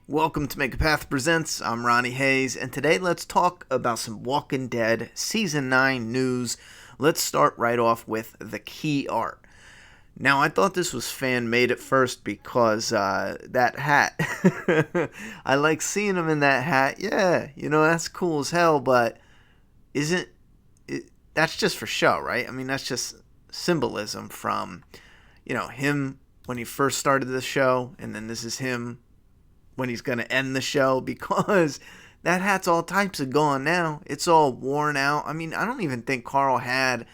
Welcome to Make a Path Presents. I'm Ronnie Hayes, and today let's talk about some Walking Dead Season 9 news. Let's start right off with the key art. Now, I thought this was fan-made at first because that hat. I like seeing him in that hat. Yeah, that's cool as hell, but isn't it, that's just for show, right? I mean, that's just symbolism from, him when he first started the show, and then this is him when he's going to end the show, because that hat's all types of gone now. It's all worn out. I mean, I don't even think Carl had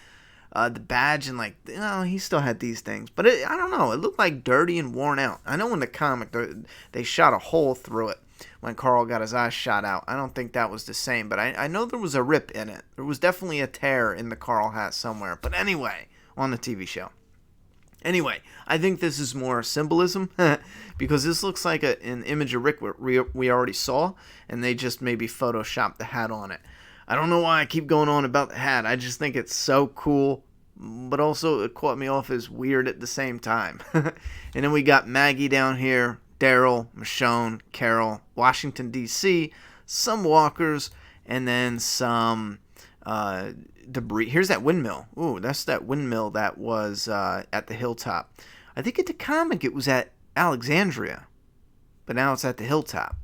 the badge and he still had these things. But I don't know. It looked like dirty and worn out. I know in the comic they shot a hole through it when Carl got his eyes shot out. I don't think that was the same, but I know there was a rip in it. There was definitely a tear in the Carl hat somewhere. But anyway, on the TV show. Anyway, I think this is more symbolism because this looks like an image of Rick we already saw, and they just maybe photoshopped the hat on it. I don't know why I keep going on about the hat. I just think it's so cool, but also it caught me off as weird at the same time. And then we got Maggie down here, Daryl, Michonne, Carol, Washington, D.C., some walkers, and then some debris. Here's that windmill. Ooh, that's that windmill that was at the hilltop. I think in the comic it was at Alexandria, but now it's at the hilltop.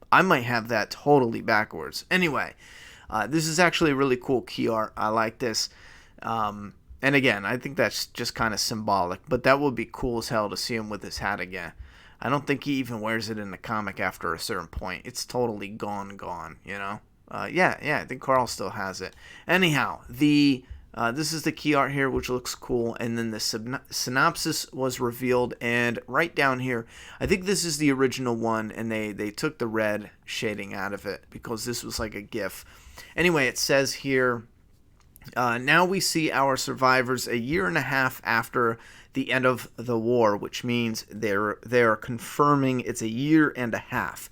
I might have that totally backwards. Anyway, this is actually a really cool key art. I like this. And again, I think that's just kind of symbolic, but that would be cool as hell to see him with his hat again. I don't think he even wears it in the comic after a certain point. It's totally gone, Yeah, I think Carl still has it. Anyhow, this is the key art here, which looks cool, and then the synopsis was revealed, and right down here, I think this is the original one, and they took the red shading out of it, because this was like a GIF. Anyway, it says here, now we see our survivors a year and a half after the end of the war, which means they're confirming it's a year and a half.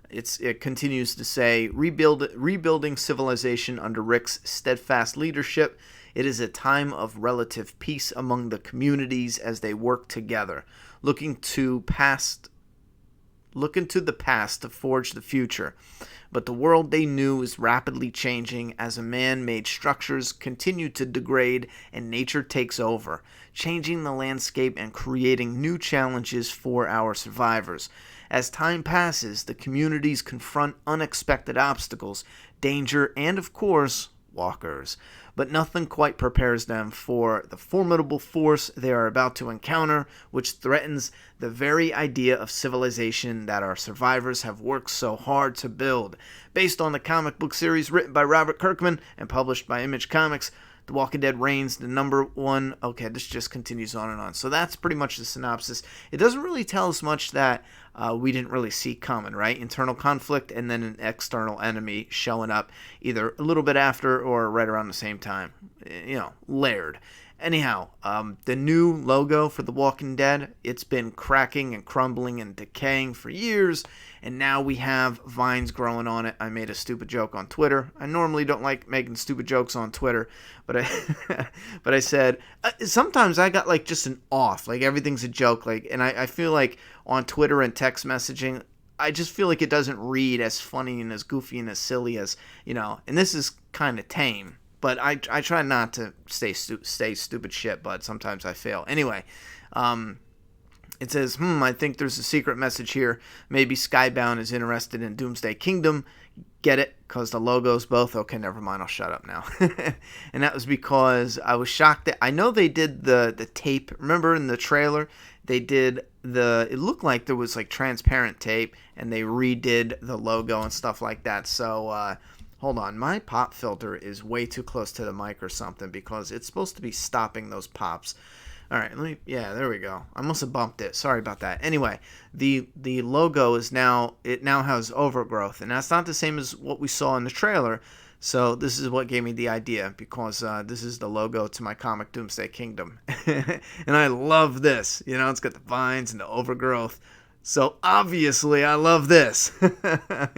It continues to say, rebuilding civilization under Rick's steadfast leadership. It is a time of relative peace among the communities as they work together, looking to the past to forge the future. But the world they knew is rapidly changing as man-made structures continue to degrade and nature takes over, changing the landscape and creating new challenges for our survivors. As time passes, the communities confront unexpected obstacles, danger, and of course, walkers. But nothing quite prepares them for the formidable force they are about to encounter, which threatens the very idea of civilization that our survivors have worked so hard to build. Based on the comic book series written by Robert Kirkman and published by Image Comics, The Walking Dead reigns the number one. Okay, this just continues on and on. So that's pretty much the synopsis. It doesn't really tell us much that we didn't really see coming, right? Internal conflict and then an external enemy showing up either a little bit after or right around the same time. Layered. Anyhow, the new logo for The Walking Dead, it's been cracking and crumbling and decaying for years, and now we have vines growing on it. I made a stupid joke on Twitter. I normally don't like making stupid jokes on Twitter, but I said, sometimes I got just an off, everything's a joke, and I feel like on Twitter and text messaging, I just feel like it doesn't read as funny and as goofy and as silly as, and this is kind of tame. But I try not to say stupid shit, but sometimes I fail. Anyway, it says, I think there's a secret message here. Maybe Skybound is interested in Doomsday Kingdom. Get it? Because the logo's both. Okay, never mind. I'll shut up now. And that was because I was shocked that I know they did the tape. Remember in the trailer, they did it looked like there was transparent tape, and they redid the logo and stuff like that. So, hold on, my pop filter is way too close to the mic or something because it's supposed to be stopping those pops. All right, there we go. I must have bumped it. Sorry about that. Anyway, the logo now has overgrowth, and that's not the same as what we saw in the trailer. So this is what gave me the idea, because this is the logo to my comic Doomsday Kingdom. And I love this. It's got the vines and the overgrowth. So obviously I love this. I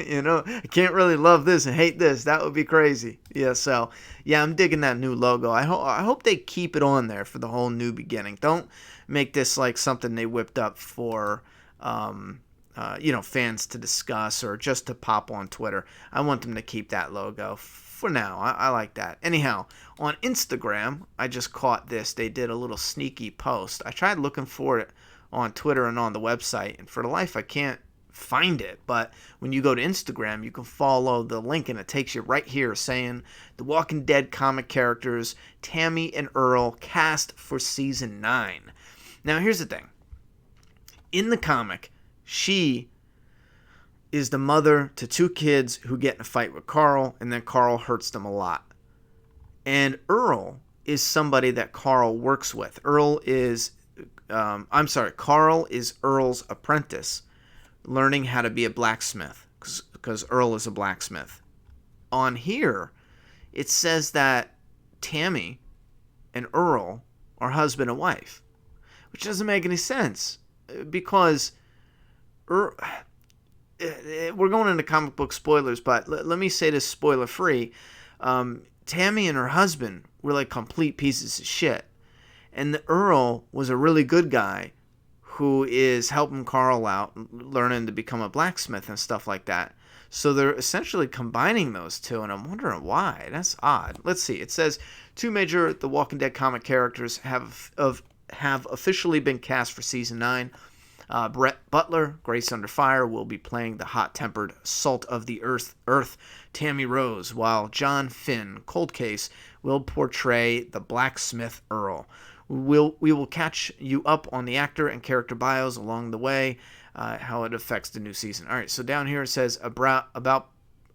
can't really love this and hate this. That would be crazy. I'm digging that new logo. I hope they keep it on there for the whole new beginning. Don't make this like something they whipped up for fans to discuss or just to pop on Twitter. I want them to keep that logo for now. I like that. Anyhow, on Instagram, I just caught this. They did a little sneaky post. I tried looking for it on Twitter and on the website, and for the life I can't find it. But when you go to Instagram, you can follow the link, and it takes you right here saying The Walking Dead comic characters Tammy and Earl cast for season 9. Now, here's the thing. In the comic, she is the mother to 2 kids who get in a fight with Carl, and then Carl hurts them a lot. And Earl is somebody that Carl works with. Carl is Earl's apprentice, learning how to be a blacksmith, because Earl is a blacksmith. On here, it says that Tammy and Earl are husband and wife, which doesn't make any sense, because we're going into comic book spoilers, but let me say this spoiler free. Tammy and her husband were like complete pieces of shit, and the Earl was a really good guy who is helping Carl out, learning to become a blacksmith and stuff like that. So they're essentially combining those two, and I'm wondering why. That's odd. Let's see. It says 2 major The Walking Dead comic characters have officially been cast for season 9. Brett Butler, Grace Under Fire, will be playing the hot-tempered salt of the earth, Tammy Rose, while John Finn, Cold Case, will portray the blacksmith Earl. We will catch you up on the actor and character bios along the way, how it affects the new season. All right, so down here it says about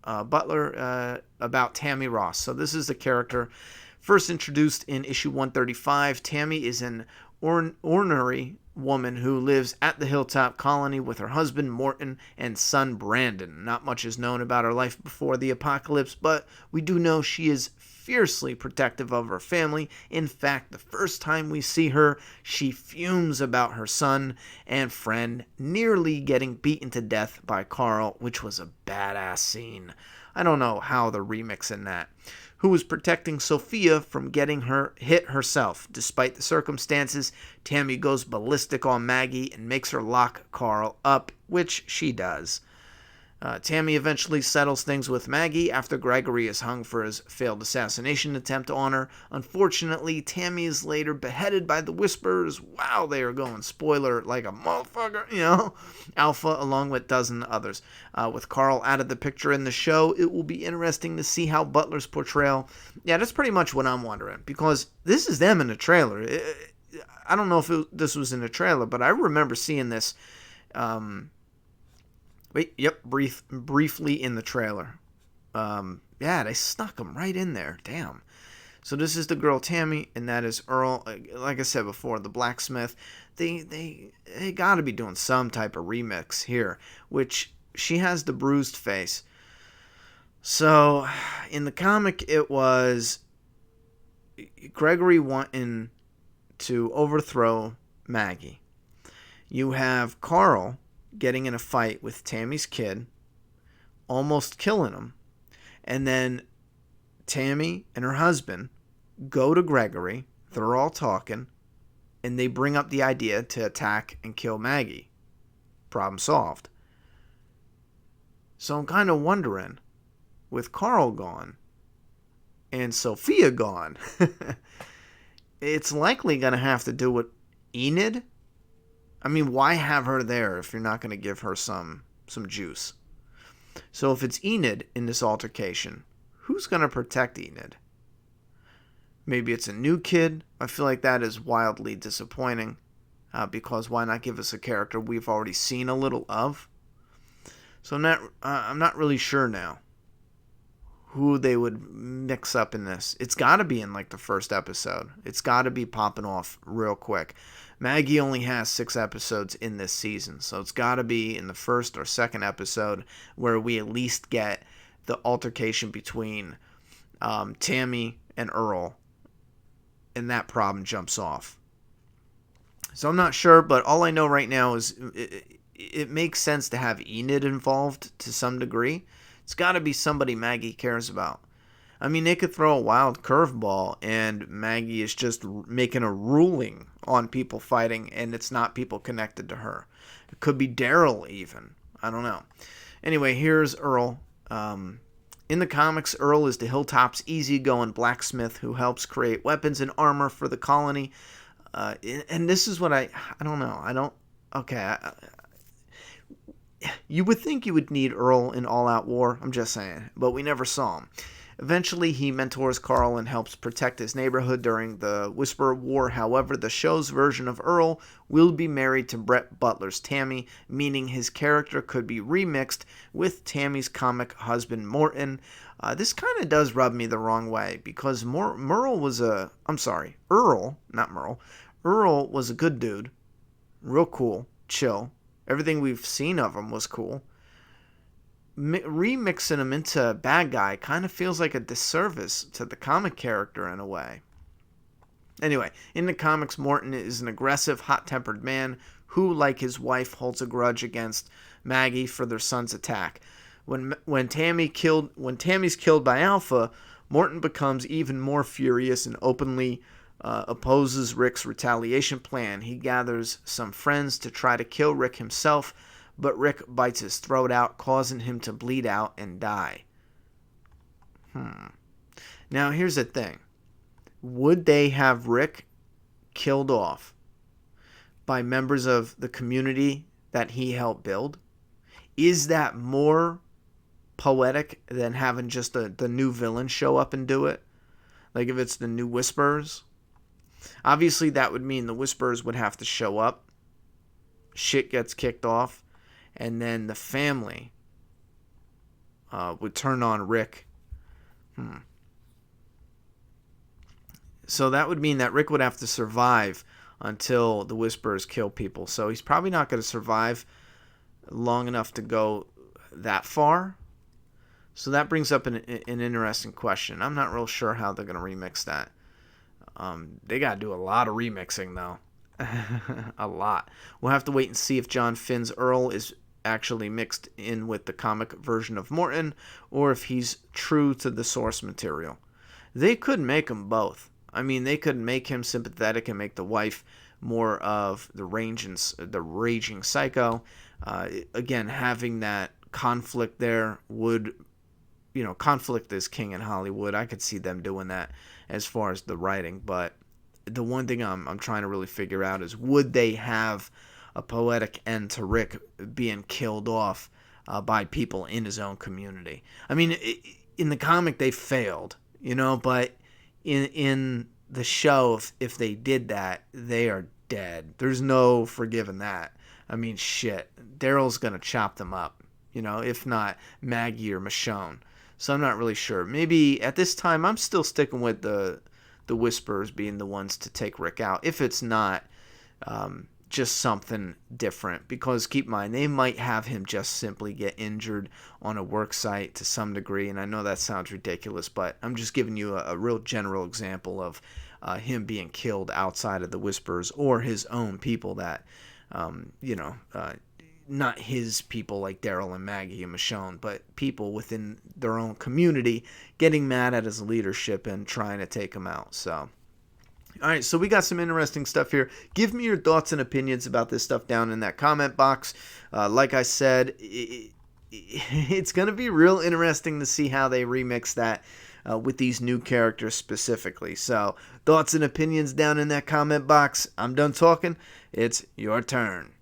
Butler, about Tammy Ross. So this is the character first introduced in issue 135. Tammy is an ornery woman who lives at the Hilltop Colony with her husband Morton and son Brandon. Not much is known about her life before the apocalypse, but we do know she is fiercely protective of her family. In fact, the first time we see her, she fumes about her son and friend nearly getting beaten to death by Carl, which was a badass scene. I don't know how they're remixing that. Who was protecting Sophia from getting her hit herself. Despite the circumstances, Tammy goes ballistic on Maggie and makes her lock Carl up, which she does. Tammy eventually settles things with Maggie after Gregory is hung for his failed assassination attempt on her. Unfortunately, Tammy is later beheaded by the Whisperers. Wow, they are going spoiler like a motherfucker, Alpha, along with dozens others. With Carl out of the picture in the show, it will be interesting to see how Butler's portrayal... Yeah, that's pretty much what I'm wondering, because this is them in the trailer. I don't know if this was in the trailer, but I remember seeing this... briefly in the trailer. They snuck him right in there. Damn. So this is the girl Tammy, and that is Earl. Like I said before, the blacksmith. They got to be doing some type of remix here, which she has the bruised face. So in the comic, it was Gregory wanting to overthrow Maggie. You have Carl getting in a fight with Tammy's kid, almost killing him, and then Tammy and her husband go to Gregory, they're all talking, and they bring up the idea to attack and kill Maggie. Problem solved. So I'm kind of wondering, with Carl gone and Sophia gone, it's likely going to have to do with Enid. I mean, why have her there if you're not going to give her some juice? So if it's Enid in this altercation, who's going to protect Enid? Maybe it's a new kid. I feel like that is wildly disappointing, because why not give us a character we've already seen a little of? So I'm not really sure now who they would mix up in this. It's got to be in like the first episode. It's got to be popping off real quick. Maggie only has 6 episodes in this season, so it's got to be in the first or second episode where we at least get the altercation between Tammy and Earl, and that problem jumps off. So I'm not sure, but all I know right now is it makes sense to have Enid involved to some degree. It's got to be somebody Maggie cares about. I mean, they could throw a wild curveball and Maggie is just making a ruling on people fighting and it's not people connected to her. It could be Daryl even. I don't know. Anyway, here's Earl. In the comics, Earl is the Hilltop's easygoing blacksmith who helps create weapons and armor for the colony. And this is what I don't know. I don't. Okay. You would think you would need Earl in All Out War. I'm just saying. But we never saw him. Eventually, he mentors Carl and helps protect his neighborhood during the Whisperer War. However, the show's version of Earl will be married to Brett Butler's Tammy, meaning his character could be remixed with Tammy's comic husband Morton. This kind of does rub me the wrong way because Earl, not Merle. Earl was a good dude, real cool, chill. Everything we've seen of him was cool. Remixing him into a bad guy kind of feels like a disservice to the comic character in a way. Anyway, in the comics, Morton is an aggressive, hot-tempered man who, like his wife, holds a grudge against Maggie for their son's attack. When Tammy's killed by Alpha, Morton becomes even more furious and openly opposes Rick's retaliation plan. He gathers some friends to try to kill Rick himself, but Rick bites his throat out, causing him to bleed out and die. Now, here's the thing. Would they have Rick killed off by members of the community that he helped build? Is that more poetic than having just the new villain show up and do it? Like if it's the new Whisperers? Obviously, that would mean the Whisperers would have to show up. Shit gets kicked off. And then the family would turn on Rick. So that would mean that Rick would have to survive until the Whisperers kill people. So he's probably not going to survive long enough to go that far. So that brings up an interesting question. I'm not real sure how they're going to remix that. They got to do a lot of remixing, though. A lot. We'll have to wait and see if John Finn's Earl is actually mixed in with the comic version of Morton, or if he's true to the source material. They could make him both. I mean, they could make him sympathetic and make the wife more of the raging psycho. Again, having that conflict there would, conflict is king in Hollywood. I could see them doing that as far as the writing, but the one thing I'm trying to really figure out is, would they have a poetic end to Rick being killed off by people in his own community? I mean, in the comic they failed, but in the show, if they did that, they are dead. There's no forgiving that. I mean, shit, Daryl's gonna chop them up, if not Maggie or Michonne. So I'm not really sure. Maybe at this time I'm still sticking with the Whisperers being the ones to take Rick out, if it's not just something different. Because keep in mind, they might have him just simply get injured on a work site to some degree, and I know that sounds ridiculous, but I'm just giving you a real general example of him being killed outside of the Whisperers, or his own people that, not his people like Daryl and Maggie and Michonne, but people within their own community getting mad at his leadership and trying to take him out. So, all right, so we got some interesting stuff here. Give me your thoughts and opinions about this stuff down in that comment box. Like I said, it's going to be real interesting to see how they remix that with these new characters specifically. So, thoughts and opinions down in that comment box. I'm done talking. It's your turn.